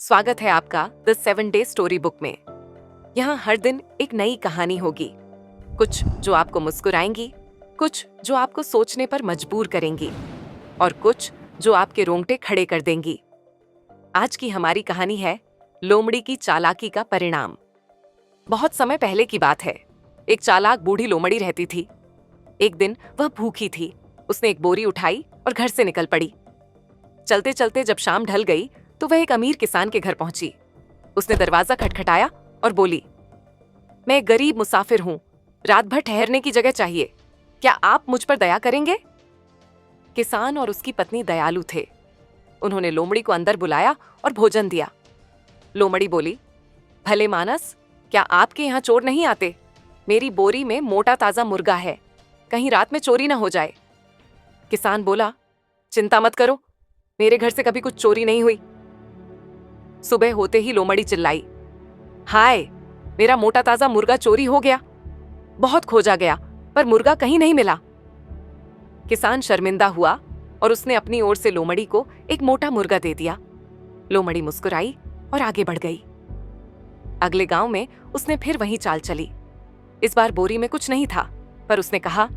स्वागत है आपका द 7 डे स्टोरी बुक में। यहाँ हर दिन एक नई कहानी होगी, कुछ जो आपको मुस्कुराएंगी, कुछ जो आपको सोचने पर मजबूर करेंगी और कुछ जो आपके रोंगटे खड़े कर देंगी। आज की हमारी कहानी है लोमड़ी की चालाकी का परिणाम। बहुत समय पहले की बात है। एक चालाक बूढ़ी लोमड़ी रहती थी। एक दिन वह भूखी थी। उसने एक बोरी उठाई और घर से निकल पड़ी। चलते चलते जब शाम ढल गई तो वह एक अमीर किसान के घर पहुंची। उसने दरवाजा खटखटाया और बोली, मैं एक गरीब मुसाफिर हूं, रात भर ठहरने की जगह चाहिए, क्या आप मुझ पर दया करेंगे? किसान और उसकी पत्नी दयालु थे। उन्होंने लोमड़ी को अंदर बुलाया और भोजन दिया। लोमड़ी बोली, भले मानस, क्या आपके यहाँ चोर नहीं आते? मेरी बोरी में मोटा ताजा मुर्गा है, कहीं रात में चोरी ना हो जाए। किसान बोला, चिंता मत करो, मेरे घर से कभी कुछ चोरी नहीं हुई। सुबह होते ही लोमड़ी चिल्लाई, हाय, मेरा मोटा ताजा मुर्गा चोरी हो गया। बहुत खोजा गया पर मुर्गा कहीं नहीं मिला। किसान शर्मिंदा हुआ और उसने अपनी ओर से लोमड़ी को एक मोटा मुर्गा दे दिया। लोमड़ी मुस्कुराई और आगे बढ़ गई। अगले गांव में उसने फिर वही चाल चली। इस बार बोरी में कुछ नहीं था, पर उसने कहा,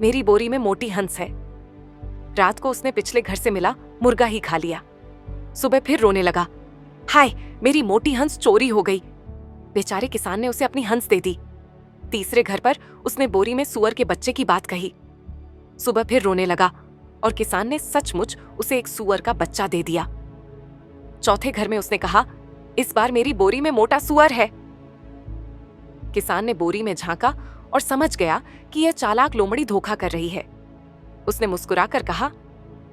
मेरी बोरी में मोटी हंस है। रात को उसने पिछले घर से मिला मुर्गा ही खा लिया। सुबह फिर रोने लगा, हाय, मेरी मोटी हंस चोरी हो गई। बेचारे किसान ने उसे अपनी हंस दे दी। तीसरे घर पर उसने बोरी में सुअर के बच्चे की बात कही। सुबह फिर रोने लगा और किसान ने सचमुच उसे एक सुअर का बच्चा दे दिया। चौथे घर में उसने कहा, इस बार मेरी बोरी में मोटा सुअर है। किसान ने बोरी में झांका और समझ गया कि यह चालाक लोमड़ी धोखा कर रही है। उसने मुस्कुराकर कहा,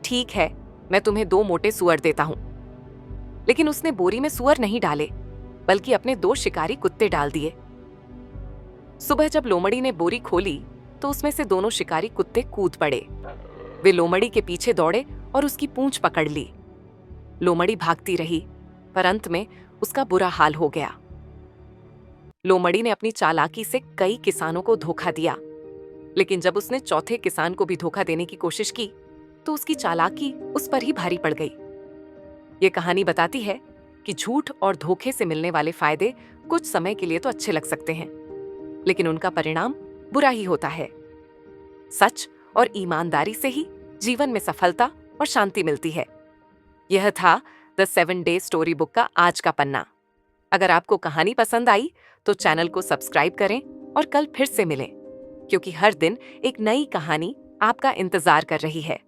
ठीक है, मैं तुम्हें 2 मोटे सुअर देता हूं। लेकिन उसने बोरी में सुअर नहीं डाले, बल्कि अपने 2 शिकारी कुत्ते डाल दिए। सुबह जब लोमड़ी ने बोरी खोली तो उसमें से दोनों शिकारी कुत्ते कूद पड़े। वे लोमड़ी के पीछे दौड़े और उसकी पूंछ पकड़ ली। लोमड़ी भागती रही, पर अंत में उसका बुरा हाल हो गया। लोमड़ी ने अपनी चालाकी से कई किसानों को धोखा दिया, लेकिन जब उसने चौथे किसान को भी धोखा देने की कोशिश की तो उसकी चालाकी उस पर ही भारी पड़ गई। ये कहानी बताती है कि झूठ और धोखे से मिलने वाले फायदे कुछ समय के लिए तो अच्छे लग सकते हैं, लेकिन उनका परिणाम बुरा ही होता है। सच और ईमानदारी से ही जीवन में सफलता और शांति मिलती है। यह था द 7 डे स्टोरी बुक का आज का पन्ना। अगर आपको कहानी पसंद आई तो चैनल को सब्सक्राइब करें और कल फिर से मिलें, क्योंकि हर दिन एक नई कहानी आपका इंतजार कर रही है।